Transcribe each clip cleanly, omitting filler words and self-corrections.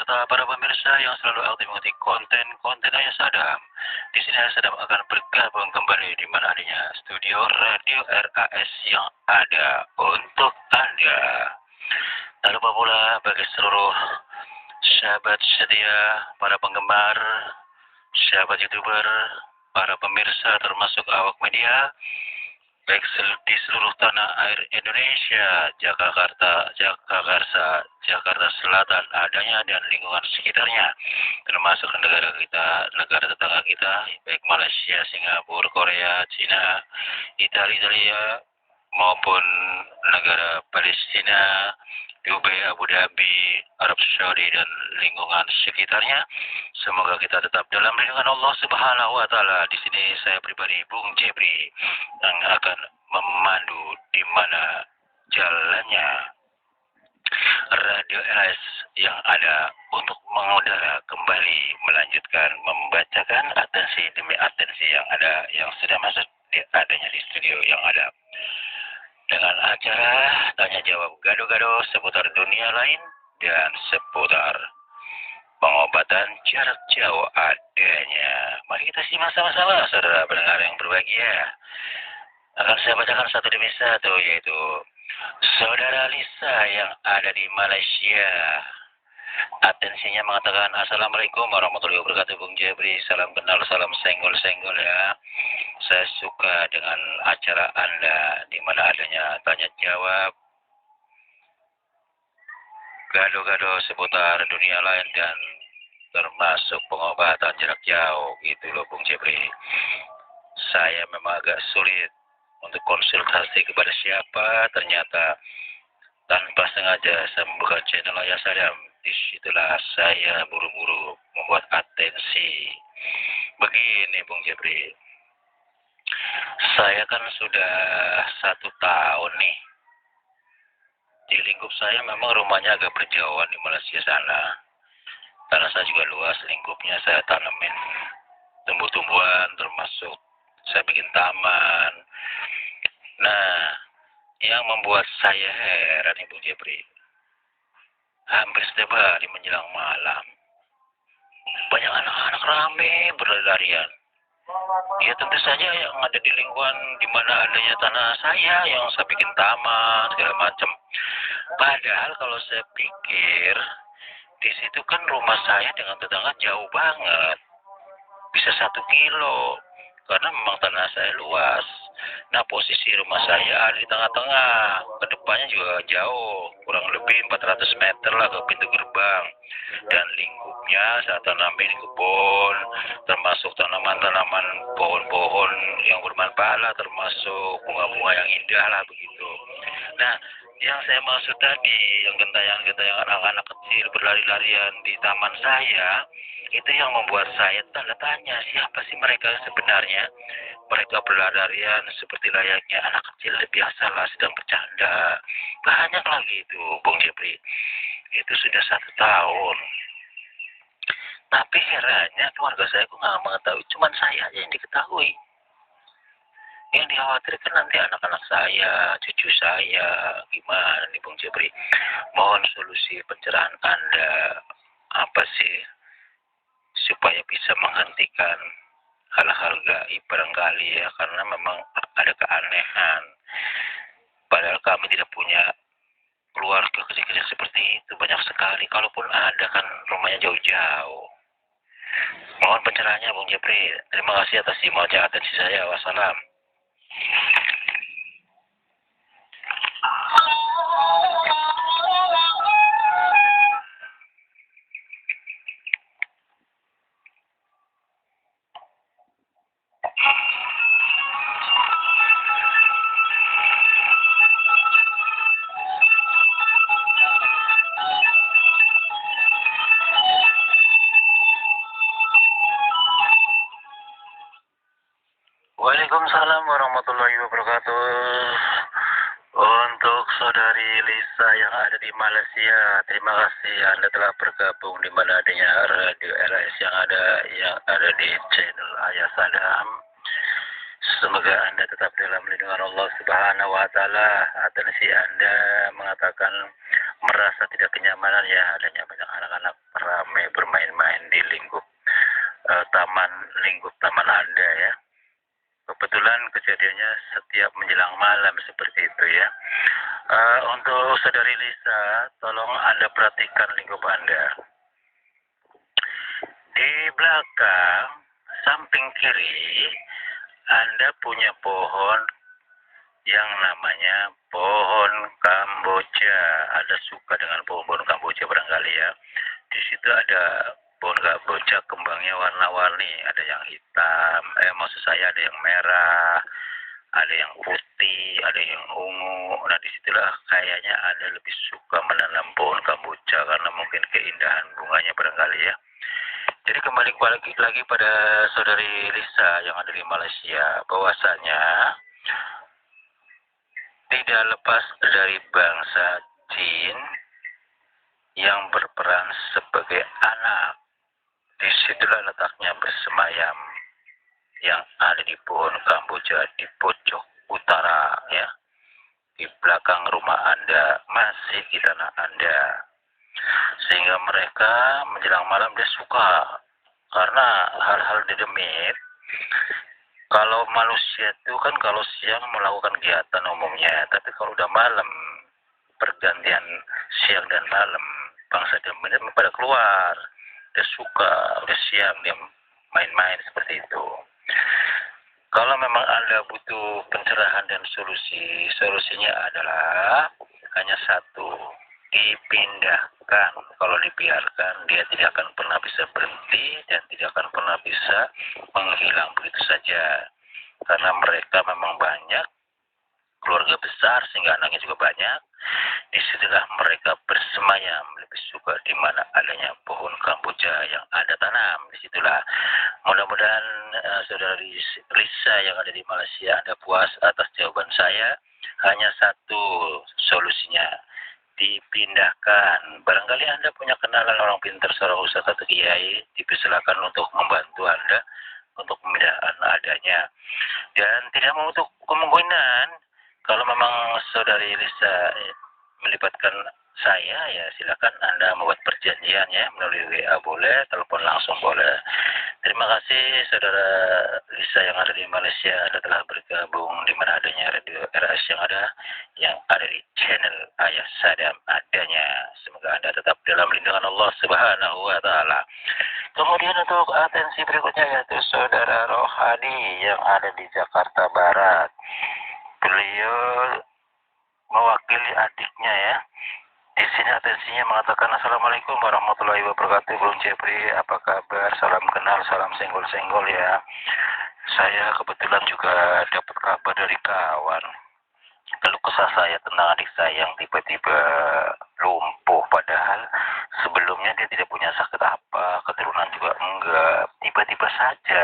serta para pemirsa yang selalu aktif mengikuti konten-konten Ayah Sadam. Di sini Ayah Sadam akan bergabung kembali di mana adanya studio Radio RAS yang ada untuk Anda. Tak lupa pula bagi seluruh sahabat setia, para penggemar, sahabat YouTuber, para pemirsa termasuk awak media, baik di seluruh tanah air Indonesia, Jakarta, Jakarta Selatan adanya dan lingkungan sekitarnya, termasuk negara kita, negara tetangga kita, baik Malaysia, Singapura, Korea, Cina, Italia, maupun negara Palestina, Dubai, Abu Dhabi, Arab Saudi dan lingkungan sekitarnya. Semoga kita tetap dalam lindungan Allah Subhanahu wa taala. Di sini saya pribadi Bung Jebri yang akan memandu di mana jalannya Radio RS yang ada untuk mengudara kembali melanjutkan membacakan atensi demi atensi yang ada yang sudah masuk adanya di studio yang ada dengan acara tanya jawab gado-gado seputar dunia lain dan seputar pengobatan jarak jauh adanya. Mari kita simak sama-sama saudara pendengar yang berbahagia. Akan saya bacakan satu demi satu, yaitu Saudara Lisa yang ada di Malaysia. Atensinya mengatakan, Assalamualaikum warahmatullahi wabarakatuh Bung Jebri. Salam kenal, salam senggol-senggol ya. Saya suka dengan acara Anda di mana adanya tanya jawab, gado-gado seputar dunia lain dan termasuk pengobatan jarak jauh gitu loh Bung Jebri. Saya memang agak sulit untuk konsultasi kepada siapa, ternyata tanpa sengaja saya membuka channel Ayah Sadam. Disitulah saya buru-buru membuat atensi. Begini Bung Jebri, saya kan sudah 1 tahun nih. Di lingkup saya memang rumahnya agak berjauhan di Malaysia sana. Karena saya juga luas lingkupnya, saya tanamin tumbuh-tumbuhan, termasuk saya bikin taman. Nah, yang membuat saya heran Ibu Jebri, hampir setiap hari menjelang malam, banyak anak-anak rame berlarian. Ya tentu saja yang ada di lingkungan di mana adanya tanah saya yang saya bikin taman segala macam. Padahal kalau saya pikir di situ kan rumah saya dengan tetangga jauh banget, bisa 1 kilo, karena memang tanah saya luas. Nah posisi rumah saya ada di tengah-tengah, kedepannya juga jauh, kurang lebih 400 meter lah ke pintu gerbang. Dan lingkupnya saya tanamin kebun, termasuk tanaman-tanaman pohon-pohon yang bermanfaat lah, termasuk bunga-bunga yang indah lah begitu. Nah yang saya maksud tadi, yang gentayangan-gentayangan anak-anak kecil berlari-larian di taman saya, itu yang membuat saya tanda tanya, siapa sih mereka sebenarnya? Mereka berlarian seperti layaknya anak kecil biasalah sedang bercanda. Banyak lagi itu, Bung Jebri. Itu sudah 1 tahun. Tapi herannya keluarga saya kok nggak mengetahui, cuma saya aja yang diketahui. Yang dikhawatirkan nanti anak-anak saya, cucu saya, gimana nih Bung Jebri? Mohon solusi pencerahan Anda, apa sih supaya bisa menghentikan hal-hal gaib barangkali ya, karena memang ada keanehan. Padahal kami tidak punya keluarga kecil-kecil seperti itu, banyak sekali. Kalaupun ada kan rumahnya jauh-jauh. Mohon pencerahannya Bung Jebri. Terima kasih atas simak atensi saya. Wassalam. Waalaikumsalam warahmatullahi wabarakatuh. Untuk saudari Lisa yang ada di Malaysia, terima kasih Anda telah bergabung di mana adanya Radio RS yang ada di channel Ayah Sadam. Semoga Anda tetap dalam lindungan Allah Subhanahu wa taala. Atensi Anda mengatakan merasa tidak kenyamanan ya adanya banyak anak-anak ramai bermain-main di lingkup taman Anda ya. Kebetulan kejadiannya setiap menjelang malam seperti itu ya. Untuk saudari Lisa, tolong Anda perhatikan lingkup Anda. Di belakang, samping kiri, Anda punya pohon yang namanya pohon kamboja. Anda suka dengan pohon-pohon kamboja barangkali ya. Di situ ada pohon kamboja kembangnya warna-warni, ada yang hitam, maksud saya ada yang merah, ada yang putih, ada yang ungu. Nah disitulah kayaknya Anda lebih suka menanam pohon kamboja karena mungkin keindahan bunganya barangkali ya. Jadi kembali lagi pada saudari Lisa yang ada di Malaysia, bahwasanya tidak lepas dari bangsa Jin yang berperan sebagai anak. Disitulah letaknya bersemayam yang ada di pohon kamboja di pojok utara ya, di belakang rumah Anda, masih di tanah Anda. Sehingga mereka menjelang malam dia suka, karena hal-hal dedemit. Kalau manusia itu kan kalau siang melakukan kegiatan umumnya, tapi kalau udah malam, pergantian siang dan malam, bangsa demit pada keluar. Dia suka, udah siang dia main-main seperti itu. Kalau memang Anda butuh pencerahan dan solusinya adalah hanya satu, dipindahkan. Kalau dibiarkan, dia tidak akan pernah bisa berhenti dan tidak akan pernah bisa menghilang begitu saja. Karena mereka memang banyak, keluarga besar sehingga anaknya juga banyak. Disitulah mereka bersemayam, lebih suka di mana adanya pohon kamboja yang Anda tanam. Disitulah. Mudah-mudahan saudara Lisa yang ada di Malaysia Anda puas atas jawaban saya. Hanya satu solusinya, dipindahkan. Barangkali Anda punya kenalan orang pintar, seorang ustadz atau kiai, dipersilakan untuk membantu Anda untuk pemindahan adanya. Dan tidak menutup kemungkinan kalau memang saudari Lisa melibatkan saya, ya silakan Anda membuat perjanjian ya, melalui WA boleh, telepon langsung boleh. Terima kasih saudara Lisa yang ada di Malaysia, Anda telah bergabung di mana adanya radio RS yang ada di channel Ayah Sadam adanya. Semoga Anda tetap dalam lindungan Allah Subhanahu wa taala. Kemudian untuk atensi berikutnya yaitu saudara Rohadi yang ada di Jakarta Barat. Beliau mewakili adiknya ya. Di sini atensinya mengatakan Assalamualaikum warahmatullahi wabarakatuh. Bung Jepri, apa kabar? Salam kenal, salam senggol-senggol ya. Saya kebetulan juga dapat kabar dari kawan. Keluh kesah saya tentang adik saya yang tiba-tiba lumpuh. Padahal sebelumnya dia tidak punya sakit apa, keturunan juga enggak. Tiba-tiba saja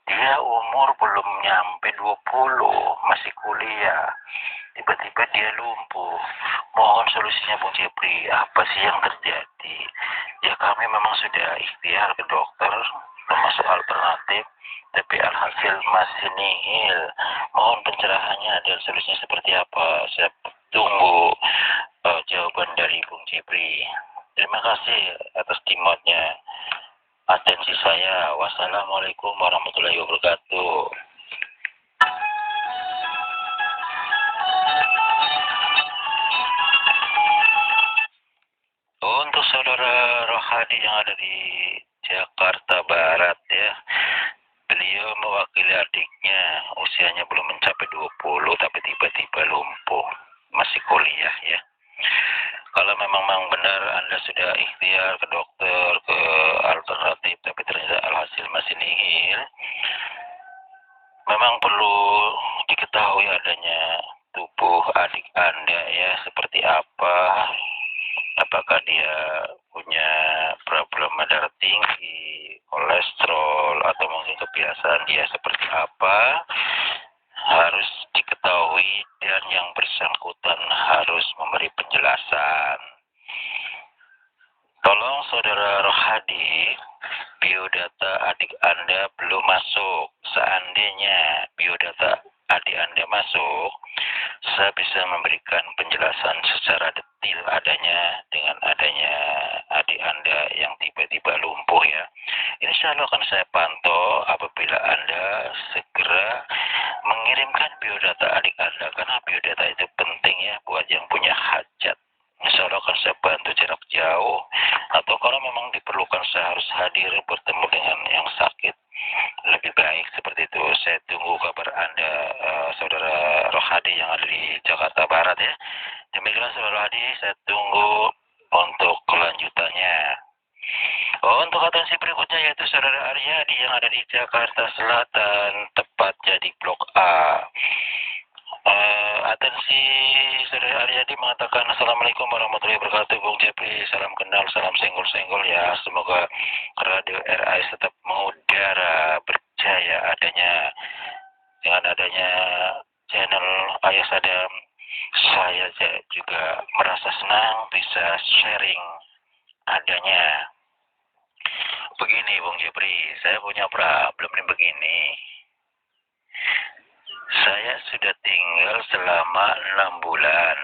dia umur belum nyampe 20, masih kuliah. Tiba-tiba dia lumpuh. Mohon solusinya Bung Jepri, apa sih yang terjadi? Ya kami memang sudah ikhtiar ke dokter, termasuk alternatif, tapi alhasil masih nihil. Mohon pencerahannya dan solusinya seperti apa? Saya tunggu jawaban dari Bung Jepri. Terima kasih atas timotnya. Atensi saya. Wassalamualaikum warahmatullahi wabarakatuh. Untuk saudara Rohadi yang ada di Jakarta Barat ya, beliau mewakili adiknya, usianya belum mencapai 20 tapi tiba-tiba lumpuh, masih kuliah ya. Kalau memang benar Anda sudah ikhtiar ke dokter, ke alternatif, tapi ternyata alhasil masih nihil, memang perlu diketahui adanya tubuh adik Anda ya, seperti apa. Apakah dia punya problem darah tinggi, kolesterol, atau mungkin kebiasaan dia seperti apa, harus diketahui dan yang bersangkutan harus memberi penjelasan. Tolong saudara Rohadi, biodata adik Anda belum masuk. Seandainya biodata adik Anda masuk, saya bisa memberikan penjelasan secara detail dengan adanya adik Anda yang tiba-tiba lumpuh ya. Insya Allah akan saya pantau apabila Anda segera mengirimkan biodata adik Anda, karena biodata itu penting ya buat yang punya hajat. Insya Allah akan saya bantu jarak jauh, atau kalau memang diperlukan saya harus hadir bertemu dengan yang sakit. Lebih baik seperti itu. Saya tunggu kabar Anda, Saudara Rohadi yang ada di Jakarta Barat ya. Demikian Saudara Rohadi, saya tunggu untuk kelanjutannya. Untuk atensi berikutnya yaitu Saudara Aryadi yang ada di Jakarta Selatan, tepatnya di Blok A. Atensi Saudara Aryadi mengatakan, Assalamualaikum warahmatullahi wabarakatuh, Bung Jepri, salam kenal, salam senggol-senggol ya. Semoga Radio RAS tetap mengudara berjaya dengan adanya channel Ayah Sadam. Saya juga merasa senang bisa sharing adanya. Begini Bung Jepri, saya punya problem begini. Saya sudah tinggal selama 6 bulan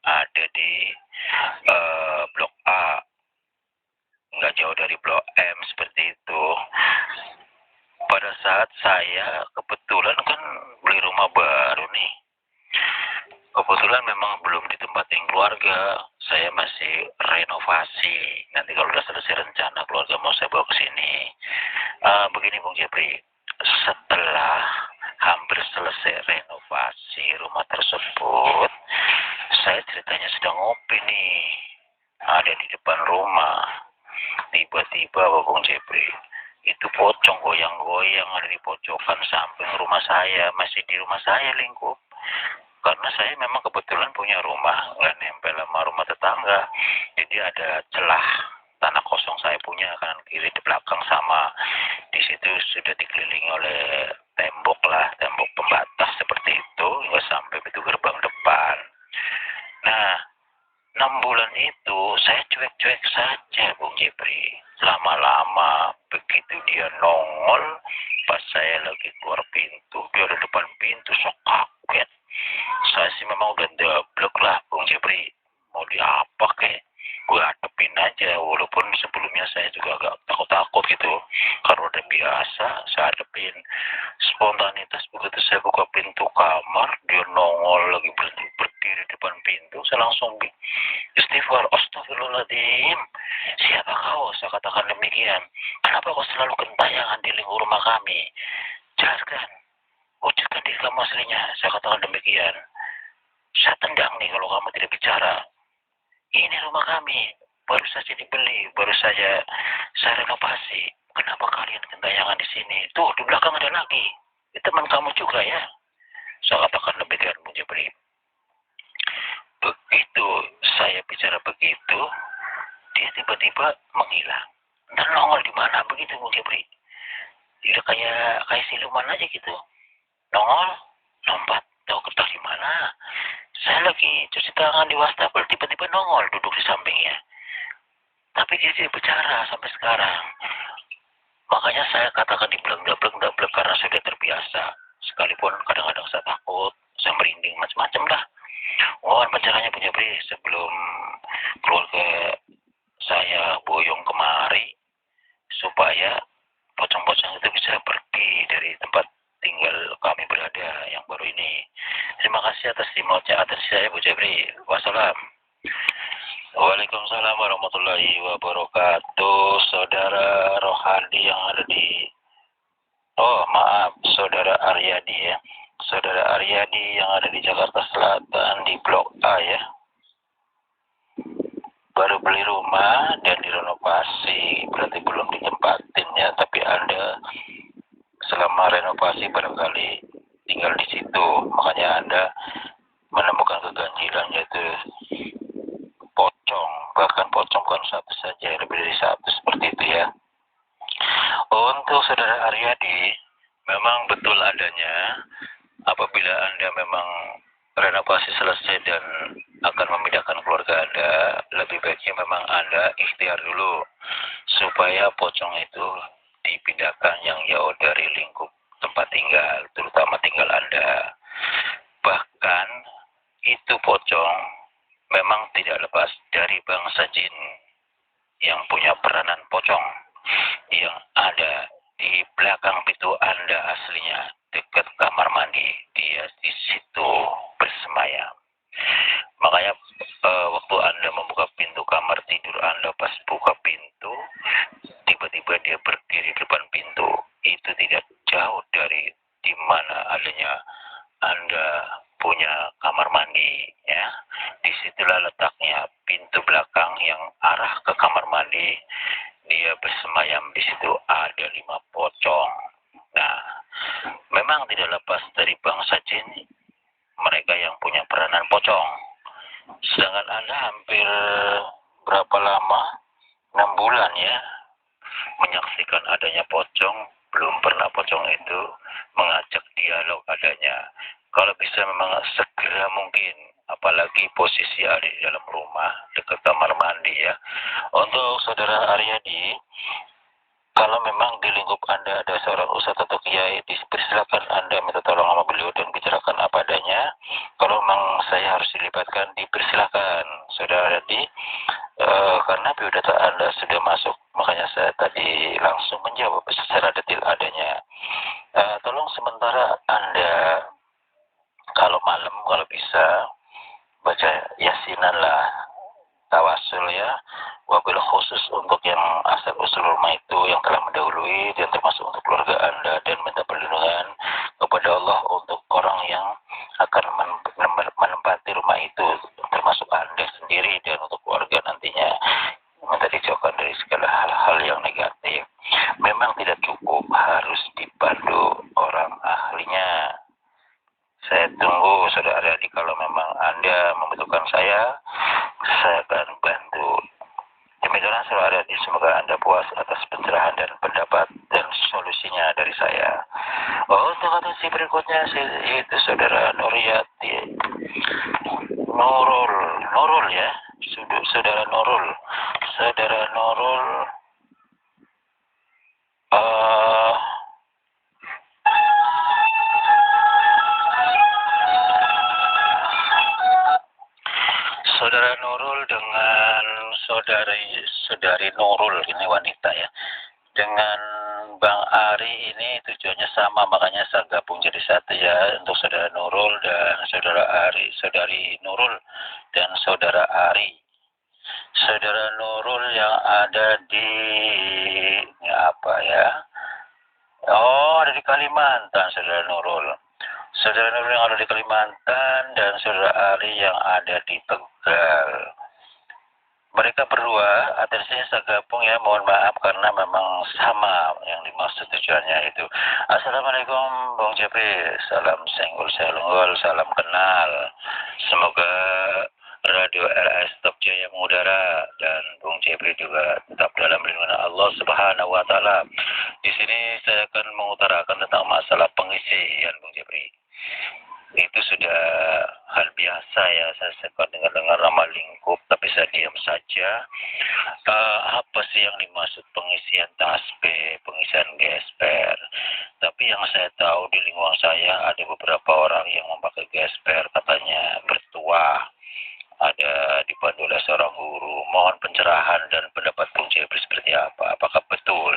ada di Blok A, nggak jauh dari Blok M seperti itu. Pada saat saya kebetulan kan beli rumah baru nih, kebetulan memang belum ditempatin keluarga, saya masih renovasi. Nanti kalau udah selesai rencana keluarga mau saya bawa ke sini. Begini Bung Jepri, setelah hampir selesai renovasi rumah tersebut, saya ceritanya sedang ngopi nih, ada di depan rumah. Tiba-tiba Bung Jepri, itu pocong goyang-goyang ada di pojokan samping rumah saya, masih di rumah saya lingkup. Karena saya memang kebetulan punya rumah nggak nempel sama rumah tetangga, jadi ada celah tanah kosong saya punya kanan kiri di belakang, sama di situ sudah dikelilingi oleh tembok pembatas seperti itu hingga sampai pintu gerbang depan. Nah, 6 bulan itu saya cuek-cuek saja Bung Jepri. Lama-lama begitu dia nongol pas saya lagi keluar pintu, dia ada depan pintu, sok kaget. Saya sih memang udah deblek lah Bung Jepri, mau diapa kek, gue hadepin aja, walaupun sebelumnya saya juga agak takut-takut gitu, karena udah biasa saya hadepin. Spontanitas begitu saya buka pintu kamar, dia nongol lagi berdiri depan pintu, saya langsung istighfar, astagfirullahaladzim, siapa kau? Saya katakan demikian. Kenapa kau selalu gentayangan di lingkungan rumah kami? Jelaskan, wujudkan diri kamu aslinya. Saya katakan demikian. Saya tendang nih kalau kamu tidak bicara. Ini rumah kami, baru saja dibeli, baru saja saya renovasi. Kenapa kalian gentayangan di sini? Tuh, di belakang ada lagi. Itu teman kamu juga ya. Saya katakan demikian Bung Jepri. Begitu saya bicara begitu, dia tiba-tiba menghilang. Ntar nongol di mana begitu Bung Jepri. Dia kayak siluman aja gitu. Nongol, lompat, tahu kertas di mana. Saya lagi cuci tangan di wastafel, tiba-tiba nongol duduk di sampingnya. Tapi dia tidak bicara sampai sekarang. Makanya saya katakan dibleng-bleng karena sudah terbiasa. Sekalipun kadang-kadang saya takut, saya merinding macam-macam lah. Mohon pencerahannya Bung Jepri sebelum keluarga saya boyong kemari, supaya pocong-pocong itu bisa pergi dari tempat tinggal kami berada yang baru ini. Terima kasih atas atensi saya Bung Jepri. Wassalam. Waalaikumsalam warahmatullahi wabarakatuh. Saudara Rohadi yang ada di Saudara Aryadi ya. Saudara Aryadi yang ada di Jakarta Selatan di Blok A ya. Baru beli rumah dan direnovasi, berarti belum ditempatin ya, tapi Anda selama renovasi barangkali tinggal di situ, makanya Anda menemukan keganjilan yaitu pocong, bahkan pocong bukan satu saja, lebih dari satu seperti itu ya. Untuk Saudara Aryadi, memang betul adanya apabila Anda memang renovasi selesai dan akan memindahkan keluarga Anda, lebih baiknya memang Anda ikhtiar dulu supaya pocong itu dipindahkan yang jauh dari lingkup tempat tinggal, terutama tinggal Anda. pocong memang tidak lepas dari bangsa jin yang punya peranan pocong yang ada di belakang pintu Anda aslinya, dekat kamar mandi. Dia di situ bersemayam. Makanya waktu Anda membuka pintu kamar tidur Anda, pas buka pintu, tiba-tiba dia berdiri di depan pintu. Itu tidak jauh dari di mana adanya Anda punya kamar mandi, ya. Disitulah letaknya pintu belakang yang arah ke kamar mandi. Dia bersemayam di situ, ada 5 pocong. Nah, memang tidak lepas dari bangsa jin, mereka yang punya peranan pocong. Sedangkan Anda hampir berapa lama? 6 bulan ya, menyaksikan adanya pocong. Belum pernah pocong itu mengajak dialog adanya. Kalau bisa memang segera mungkin, apalagi posisi ada di dalam rumah, dekat kamar mandi ya. Untuk saudara Aryadi, kalau memang di lingkup Anda ada seorang ustadz atau kiai, dipersilakan Anda minta tolong sama beliau dan bicarakan apa adanya. Kalau memang saya harus dilibatkan, dipersilakan saudara Aryadi. Karena biodata Anda sudah masuk, makanya saya tadi langsung menjawab secara detail adanya. Tolong sementara Anda kalau malam, kalau bisa baca yasinan lah, tawasul ya, wabil khusus untuk yang asal usul rumah itu yang telah mendahului dan termasuk untuk keluarga Anda, dan minta perlindungan kepada Allah untuk orang yang akan menempati rumah itu, termasuk Anda sendiri dan untuk keluarga nantinya. Minta dijauhkan dari segala hal-hal yang negatif. Memang tidak cukup harus dipandu orang ahlinya. Saya tunggu saudara Adi, kalau memang Anda membutuhkan saya akan bantu. Demikianlah saudara Adi, semoga Anda puas atas pencerahan dan pendapat dan solusinya dari saya. Untuk atensi berikutnya yaitu saudara Nuriyati Nurul ya, saudara Nurul. Saudara Nurul Saudara Nurul dengan saudari Nurul, ini wanita ya, dengan Bang Ari ini tujuannya sama, makanya saya gabung jadi satu ya, untuk saudara Nurul dan saudara Ari, saudari Nurul dan saudara Ari. Saudara Nurul yang ada di apa ya? Oh, ada di Kalimantan, saudara Nurul. Saudara Nurul yang ada di Kalimantan dan saudara Ari yang ada di Tegal. Mereka berdua, atensinya saya gabung ya, mohon maaf karena memang sama yang dimaksud tujuannya itu. Assalamualaikum Bung Jepri, salam senggol, salam kenal. Semoga Radio RS Top Jaya mengudara dan Bung Jepri juga tetap dalam lindungan Allah Subhanahu wa taala. Di sini saya akan mengutarakan tentang masalah pengisian Bung Jepri. Itu sudah hal biasa ya, saya suka dengar nama lingkup, tapi saya diam saja. Apa sih yang dimaksud pengisian tasbih, pengisian gesper? Tapi yang saya tahu di lingkungan saya ada beberapa orang yang memakai gesper, katanya bertuah. Ada dipandu oleh seorang guru. Mohon pencerahan dan pendapat Bung Jepri seperti apa? Apakah betul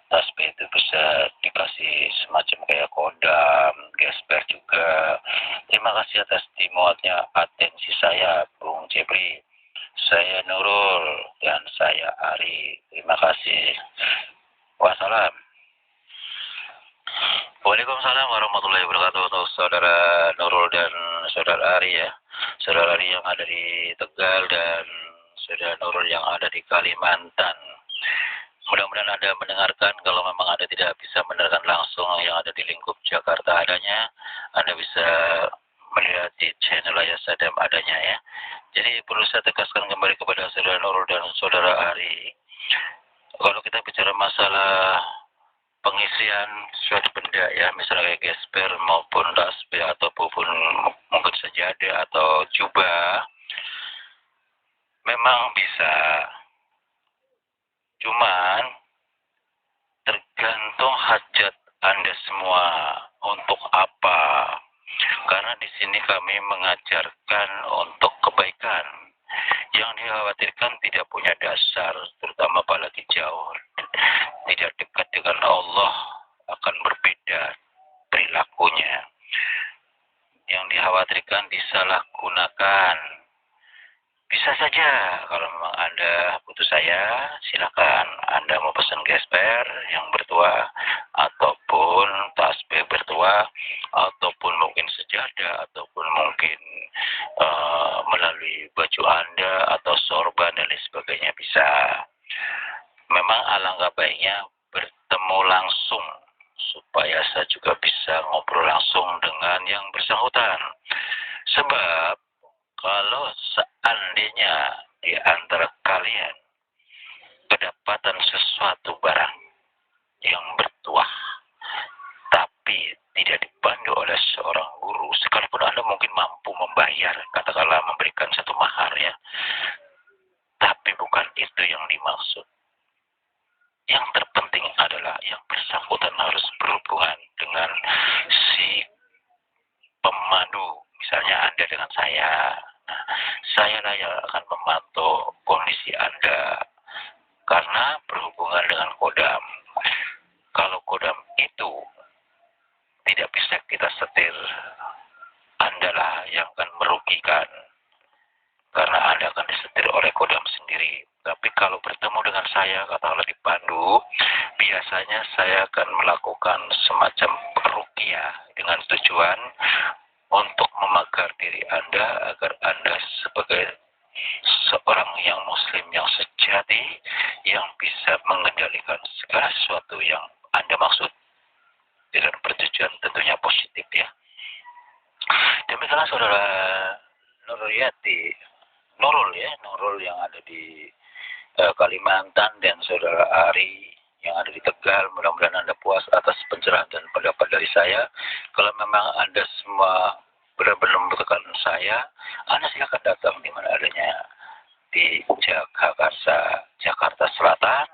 tasbih itu bisa dikasih semacam kayak kodam, gesper juga? Terima kasih atas timuatnya atensi saya Bung Jepri. Saya Nurul dan saya Ari. Terima kasih. Wassalam. Waalaikumsalam warahmatullahi wabarakatuh untuk saudara Nurul dan saudara Ari ya. Saudara Ari yang ada di Tegal dan saudara Nurul yang ada di Kalimantan. Mudah-mudahan Anda mendengarkan. Kalau memang Anda tidak bisa mendengarkan langsung yang ada di lingkup Jakarta adanya, Anda bisa melihat di channel Ayah Sadam adanya ya. Jadi perlu saya tegaskan kembali kepada saudara Nurul dan saudara Ari. Kalau kita bicara masalah pengisian suatu benda ya, misalnya kayak gesper maupun tasbih ataupun mungkin sajadah atau jubah, memang bisa. Cuman tergantung hajat Anda semua untuk apa. Karena di sini kami mengajarkan untuk kebaikan. Yang dikhawatirkan tidak punya dasar, terutama apalagi jauh, tidak dekat dengan Allah, akan berbeda perilakunya. Yang dikhawatirkan disalahgunakan. Bisa saja kalau memang Anda butuh saya, silakan. Anda mau pesan gesper yang bertuah, ataupun tasbih bertuah, ataupun mungkin sejadah, ataupun mungkin melalui baju Anda atau sorban dan lain sebagainya bisa. Memang alangkah baiknya bertemu langsung supaya saya juga bisa ngobrol langsung dengan yang bersangkutan. Sebab kalau seandainya di antara kalian kedapatan sesuatu barang yang bertuah, tapi tidak dipandu oleh seorang guru, sekalipun Anda mungkin mampu membayar, katakanlah memberikan satu mahar ya, tapi bukan itu yang dimaksud. Yang terpenting adalah yang bersangkutan harus berhubungan dengan si pemandu, misalnya Anda dengan saya. Nah, saya lah yang akan memantau kondisi Anda karena berhubungan dengan kodam. Kalau kodam itu tidak bisa kita setir, Anda lah yang akan merugikan karena Anda akan disetir oleh kodam sendiri. Tapi kalau bertemu dengan saya, katakanlah dipandu, biasanya saya akan melakukan semacam ruqyah dengan tujuan untuk memagar diri Anda agar Anda sebagai seorang yang muslim yang sejati yang bisa mengendalikan segala sesuatu yang Anda maksud dengan pertujuan tentunya positif ya. Demikianlah saudara Nurul yang ada di Kalimantan dan saudara Ari yang ada di Tegal. Mudah-mudahan Anda puas atas pencerahan dan pendapat dari saya. Kalau memang Anda semua benar-benar membutuhkan saya, Anda silakan datang di mana adanya di Jakarta Selatan.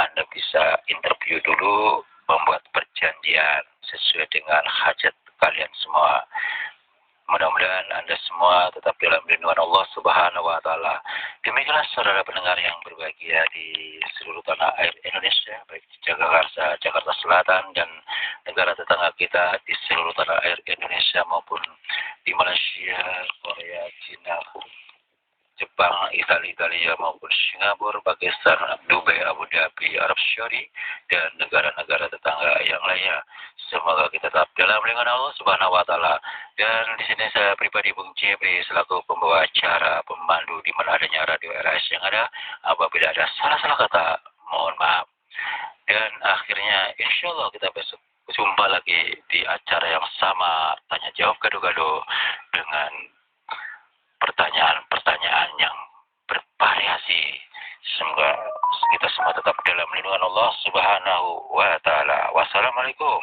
Anda bisa interview dulu, membuat perjanjian sesuai dengan hajat kalian semua. Mudah-mudahan Anda semua tetap dalam lindungan Allah Subhanahu wa Ta'ala. Demikianlah saudara pendengar yang berbahagia di seluruh tanah air Indonesia, baik di Jakarta Selatan dan negara tetangga kita di seluruh tanah air Indonesia maupun di Malaysia, Korea, Cina, Jepang, Italia maupun Singapura, Pakistan, Dubai, Abu Dhabi, Arab Saudi, dan negara-negara tetangga yang lainnya. Semoga kita tetap dalam lindungan Allah Subhanahu wa Ta'ala. Dan di sini saya pribadi Bung Jebri selaku pembawa acara, pemandu di mana adanya radio RS yang ada. Apabila ada salah-salah kata, mohon maaf. Dan akhirnya insya Allah kita besok jumpa lagi di acara yang sama, tanya jawab gado-gado dengan pertanyaan-pertanyaan yang bervariasi. Semoga kita semua tetap dalam lindungan Allah Subhanahu wa Ta'ala. Wassalamualaikum.